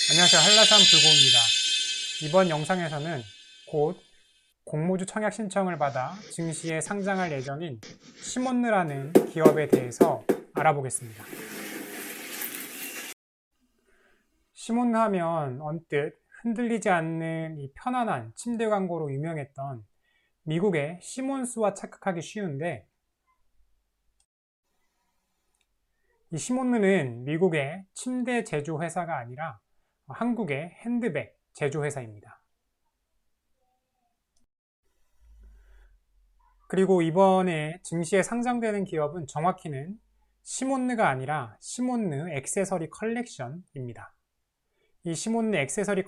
안녕하세요. 한라산 불고입니다. 이번 영상에서는 곧 공모주 청약 신청을 받아 증시에 상장할 예정인 시몬느라는 기업에 대해서 알아보겠습니다. 시몬느 하면 언뜻 흔들리지 않는 이 편안한 침대 광고로 유명했던 미국의 시몬스와 착각하기 쉬운데, 이 시몬느는 미국의 침대 제조 회사가 아니라 한국의 핸드백 제조 회사입니다. 그리고 이번에 증시에 상장되는 기업은 정확히는 시몬느가 아니라 시몬느 액세서리 컬렉션입니다. 이 시몬느 액세서리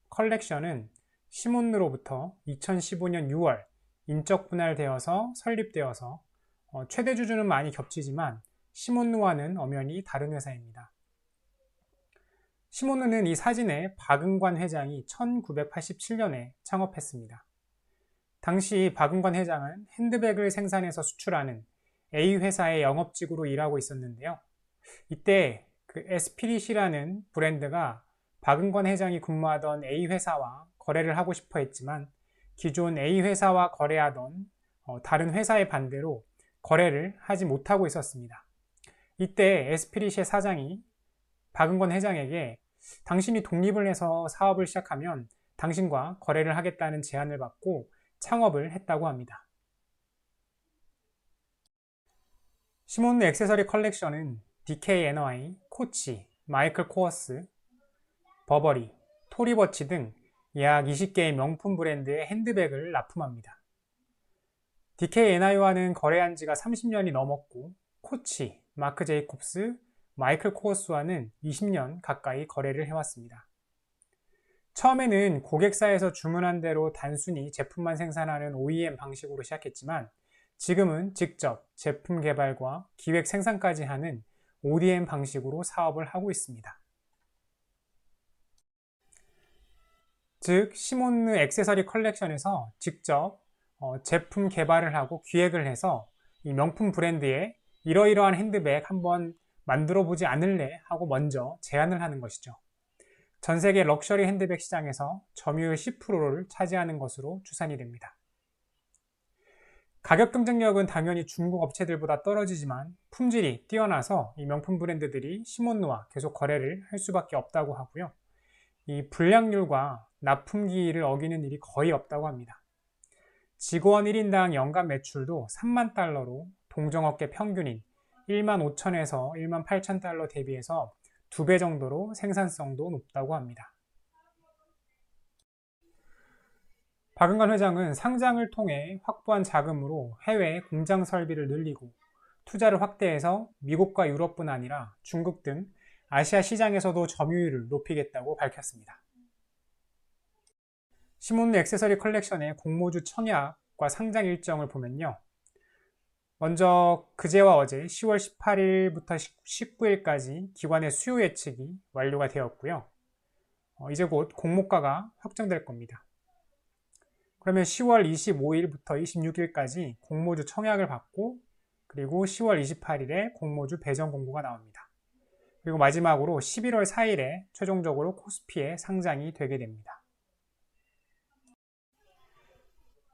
컬렉션은 시몬느로부터 2015년 6월 인적 분할되어서 설립되어서 최대 주주는 많이 겹치지만 시몬느와는 엄연히 다른 회사입니다. 시몬느는 이 사진의 박응관 회장이 1987년에 창업했습니다. 당시 박응관 회장은 핸드백을 생산해서 수출하는 A 회사의 영업직으로 일하고 있었는데요. 이때 그 에스피릿이라는 브랜드가 박응관 회장이 근무하던 A 회사와 거래를 하고 싶어 했지만 기존 A 회사와 거래하던 다른 회사의 반대로 거래를 하지 못하고 있었습니다. 이때 에스피릿의 사장이 박응관 회장에게 당신이 독립을 해서 사업을 시작하면 당신과 거래를 하겠다는 제안을 받고 창업을 했다고 합니다. 시몬느 액세서리 컬렉션은 DKNY, 코치, 마이클 코어스, 버버리, 토리버치 등 약 20개의 명품 브랜드의 핸드백을 납품합니다. DKNY와는 거래한 지가 30년이 넘었고, 코치, 마크 제이콥스, 마이클 코어스와는 20년 가까이 거래를 해왔습니다. 처음에는 고객사에서 주문한 대로 단순히 제품만 생산하는 OEM 방식으로 시작했지만 지금은 직접 제품 개발과 기획 생산까지 하는 ODM 방식으로 사업을 하고 있습니다. 즉, 시몬느 액세서리 컬렉션에서 직접 제품 개발을 하고 기획을 해서 이 명품 브랜드에 이러이러한 핸드백 한번 만들어 보지 않을래 하고 먼저 제안을 하는 것이죠. 전 세계 럭셔리 핸드백 시장에서 점유율 10%를 차지하는 것으로 추산이 됩니다. 가격 경쟁력은 당연히 중국 업체들보다 떨어지지만 품질이 뛰어나서 이 명품 브랜드들이 시몬느와 계속 거래를 할 수밖에 없다고 하고요. 이 불량률과 납품기일을 어기는 일이 거의 없다고 합니다. 직원 1인당 연간 매출도 3만 달러로 동종업계 평균인 1만 5천에서 1만 8천 달러 대비해서 2배 정도로 생산성도 높다고 합니다. 박응관 회장은 상장을 통해 확보한 자금으로 해외 공장 설비를 늘리고 투자를 확대해서 미국과 유럽뿐 아니라 중국 등 아시아 시장에서도 점유율을 높이겠다고 밝혔습니다. 시몬느 액세서리 컬렉션의 공모주 청약과 상장 일정을 보면요. 먼저 그제와 어제 10월 18일부터 19일까지 기관의 수요 예측이 완료가 되었고요. 이제 곧 공모가가 확정될 겁니다. 그러면 10월 25일부터 26일까지 공모주 청약을 받고 그리고 10월 28일에 공모주 배정 공고가 나옵니다. 그리고 마지막으로 11월 4일에 최종적으로 코스피에 상장이 되게 됩니다.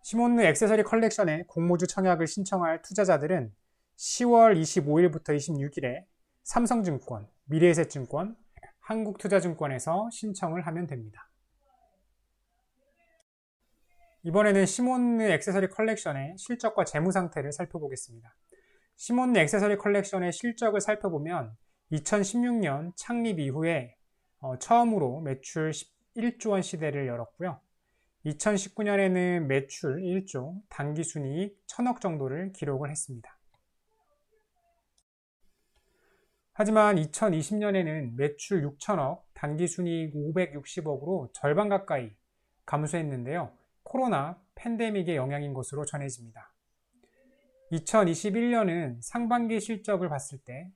시몬느 액세서리 컬렉션의 공모주 청약을 신청할 투자자들은 10월 25일부터 26일에 삼성증권, 미래에셋증권, 한국투자증권에서 신청을 하면 됩니다. 이번에는 시몬느 액세서리 컬렉션의 실적과 재무 상태를 살펴보겠습니다. 시몬느 액세서리 컬렉션의 실적을 살펴보면 2016년 창립 이후에 처음으로 매출 11조 원 시대를 열었고요. 2019년에는 매출 1조, 당기순이익 1000억 정도를 기록을 했습니다. 하지만 2020년에는 매출 6천억, 당기순이익 560억으로 절반 가까이 감소했는데요. 코로나 팬데믹의 영향인 것으로 전해집니다. 2021년은 상반기 실적을 봤을 때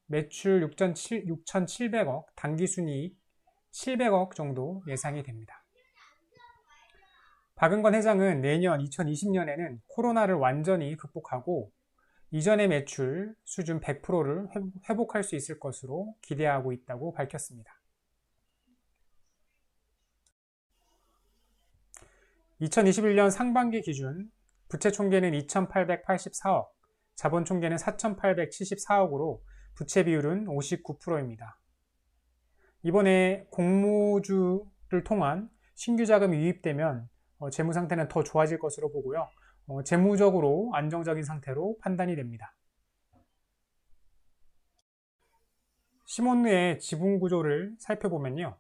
매출 6,700억, 당기순이익 700억 정도 예상이 됩니다. 박응관 회장은 내년 2020년에는 코로나를 완전히 극복하고 이전의 매출 수준 100%를 회복할 수 있을 것으로 기대하고 있다고 밝혔습니다. 2021년 상반기 기준 부채 총계는 2,884억, 자본 총계는 4,874억으로 부채 비율은 59%입니다. 이번에 공모주를 통한 신규 자금이 유입되면 재무 상태는 더 좋아질 것으로 보고요. 재무적으로 안정적인 상태로 판단이 됩니다. 시몬느의 지분 구조를 살펴보면요.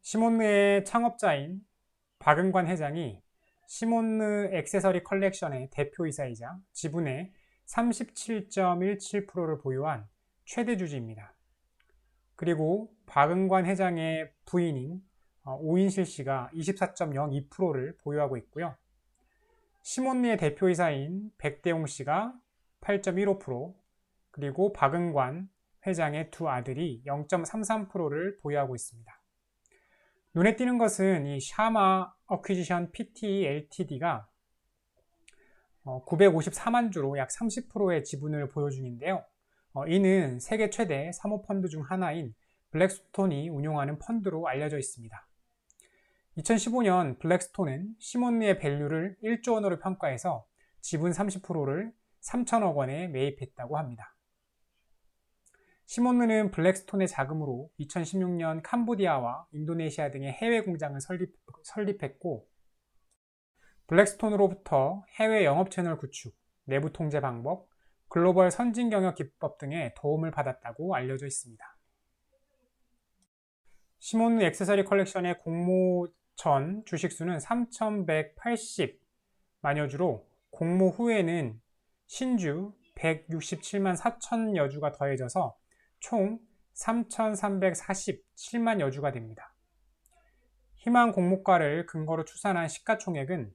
시몬느의 창업자인 박은관 회장이 시몬느 액세서리 컬렉션의 대표이사이자 지분의 37.17%를 보유한 최대 주주입니다. 그리고 박은관 회장의 부인인 오인실 씨가 24.02%를 보유하고 있고요. 시몬느의 대표이사인 백대용 씨가 8.15%, 그리고 박은관 회장의 두 아들이 0.33%를 보유하고 있습니다. 눈에 띄는 것은 이 샤마 어퀴지션 PT LTD가 954만 주로 약 30%의 지분을 보유 중인데요. 이는 세계 최대 사모펀드 중 하나인 블랙스톤이 운용하는 펀드로 알려져 있습니다. 2015년 블랙스톤은 시몬느의 밸류를 1조 원으로 평가해서 지분 30%를 3천억 원에 매입했다고 합니다. 시몬느는 블랙스톤의 자금으로 2016년 캄보디아와 인도네시아 등의 해외 공장을 설립했고, 블랙스톤으로부터 해외 영업 채널 구축, 내부 통제 방법, 글로벌 선진 경영 기법 등의 도움을 받았다고 알려져 있습니다. 시몬느 액세서리 컬렉션의 공모 전 주식수는 3,180만여 주로 공모 후에는 신주 167만 4천여 주가 더해져서 총 3,347만여 주가 됩니다. 희망 공모가를 근거로 추산한 시가총액은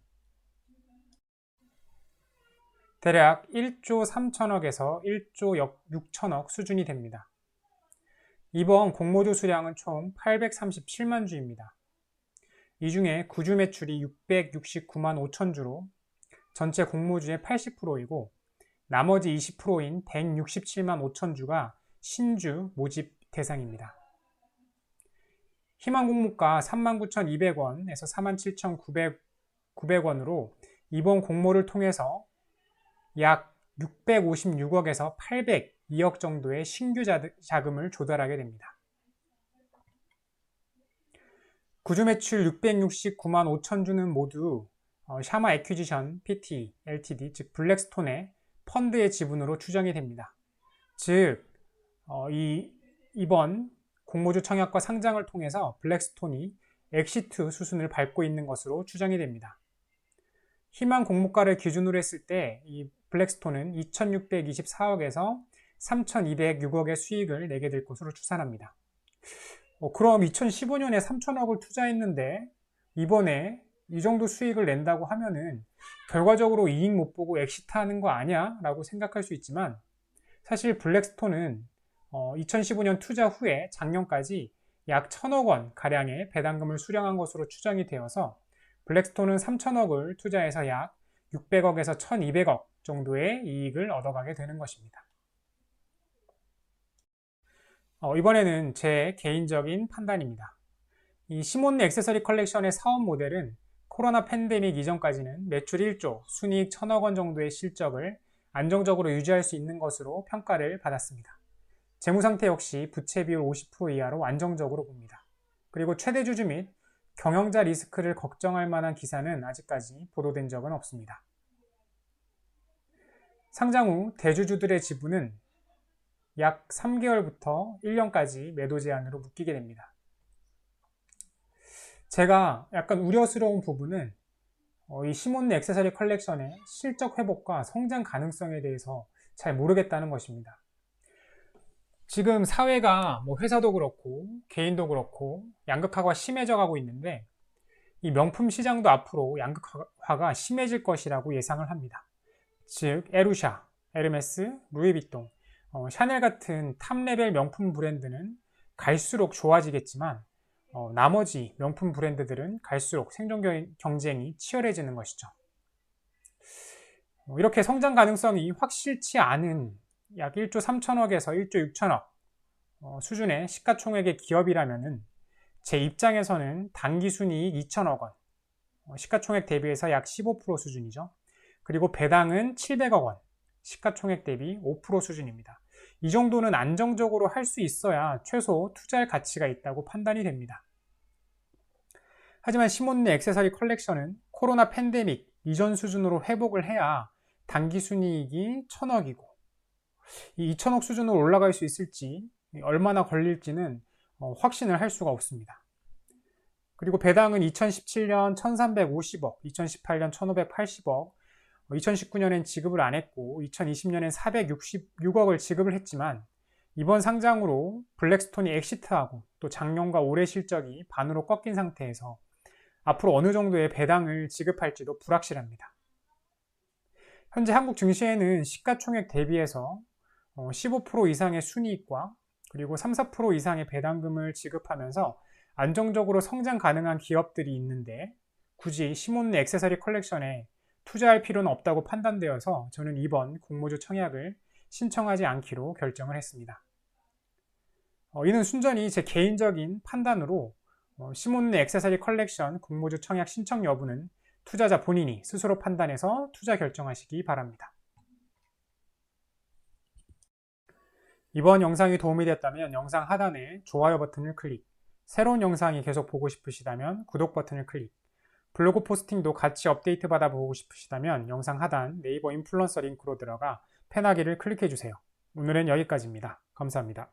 대략 1조 3천억에서 1조 6천억 수준이 됩니다. 이번 공모주 수량은 총 837만 주입니다. 이 중에 구주 매출이 669만 5천 주로 전체 공모주의 80%이고 나머지 20%인 167만 5천 주가 신주 모집 대상입니다. 희망 공모가 39,200원에서 47,900원으로 이번 공모를 통해서 약 656억에서 802억 정도의 신규 자금을 조달하게 됩니다. 구주 매출 669만 5천 주는 모두 샤마 에퀴지션 PT LTD, 즉 블랙스톤의 펀드의 지분으로 추정이 됩니다. 즉 이번 공모주 청약과 상장을 통해서 블랙스톤이 엑시트 수순을 밟고 있는 것으로 추정이 됩니다. 희망 공모가를 기준으로 했을 때 이 블랙스톤은 2,624억에서 3,206억의 수익을 내게 될 것으로 추산합니다. 그럼 2015년에 3천억을 투자했는데 이번에 이 정도 수익을 낸다고 하면은 결과적으로 이익 못 보고 엑시트하는 거 아니야? 라고 생각할 수 있지만 사실 블랙스톤은 2015년 투자 후에 작년까지 약 1,000억 원 가량의 배당금을 수령한 것으로 추정이 되어서 블랙스톤은 3천억을 투자해서 약 600억에서 1,200억 정도의 이익을 얻어가게 되는 것입니다. 이번에는 제 개인적인 판단입니다. 이 시몬느 액세서리 컬렉션의 사업 모델은 코로나 팬데믹 이전까지는 매출 1조, 순이익 1,000억 원 정도의 실적을 안정적으로 유지할 수 있는 것으로 평가를 받았습니다. 재무상태 역시 부채 비율 50% 이하로 안정적으로 봅니다. 그리고 최대 주주 및 경영자 리스크를 걱정할 만한 기사는 아직까지 보도된 적은 없습니다. 상장 후 대주주들의 지분은 약 3개월부터 1년까지 매도 제한으로 묶이게 됩니다. 제가 약간 우려스러운 부분은 이 시몬느 액세서리 컬렉션의 실적 회복과 성장 가능성에 대해서 잘 모르겠다는 것입니다. 지금 사회가 회사도 그렇고 개인도 그렇고 양극화가 심해져 가고 있는데 이 명품 시장도 앞으로 양극화가 심해질 것이라고 예상을 합니다. 즉 에루샤, 에르메스, 루이비통, 샤넬 같은 탑레벨 명품 브랜드는 갈수록 좋아지겠지만 나머지 명품 브랜드들은 갈수록 생존 경쟁이 치열해지는 것이죠. 이렇게 성장 가능성이 확실치 않은 약 1조 3천억에서 1조 6천억 수준의 시가총액의 기업이라면 제 입장에서는 당기순이익 2천억 원, 시가총액 대비해서 약 15% 수준이죠. 그리고 배당은 700억 원, 시가총액 대비 5% 수준입니다. 이 정도는 안정적으로 할 수 있어야 최소 투자할 가치가 있다고 판단이 됩니다. 하지만 시몬네 액세서리 컬렉션은 코로나 팬데믹 이전 수준으로 회복을 해야 당기순이익이 1,000억이고 이 2,000억 수준으로 올라갈 수 있을지 얼마나 걸릴지는 확신을 할 수가 없습니다. 그리고 배당은 2017년 1,350억, 2018년 1,580억, 2019년엔 지급을 안 했고 2020년엔 466억을 지급을 했지만 이번 상장으로 블랙스톤이 엑시트하고 또 작년과 올해 실적이 반으로 꺾인 상태에서 앞으로 어느 정도의 배당을 지급할지도 불확실합니다. 현재 한국 증시에는 시가총액 대비해서 15% 이상의 순이익과 그리고 3, 4% 이상의 배당금을 지급하면서 안정적으로 성장 가능한 기업들이 있는데 굳이 시몬네 액세서리 컬렉션에 투자할 필요는 없다고 판단되어서 저는 이번 공모주 청약을 신청하지 않기로 결정을 했습니다. 이는 순전히 제 개인적인 판단으로 시몬네 액세서리 컬렉션 공모주 청약 신청 여부는 투자자 본인이 스스로 판단해서 투자 결정하시기 바랍니다. 이번 영상이 도움이 됐다면 영상 하단에 좋아요 버튼을 클릭, 새로운 영상이 계속 보고 싶으시다면 구독 버튼을 클릭, 블로그 포스팅도 같이 업데이트 받아보고 싶으시다면 영상 하단 네이버 인플루언서 링크로 들어가 팬하기를 클릭해주세요. 오늘은 여기까지입니다. 감사합니다.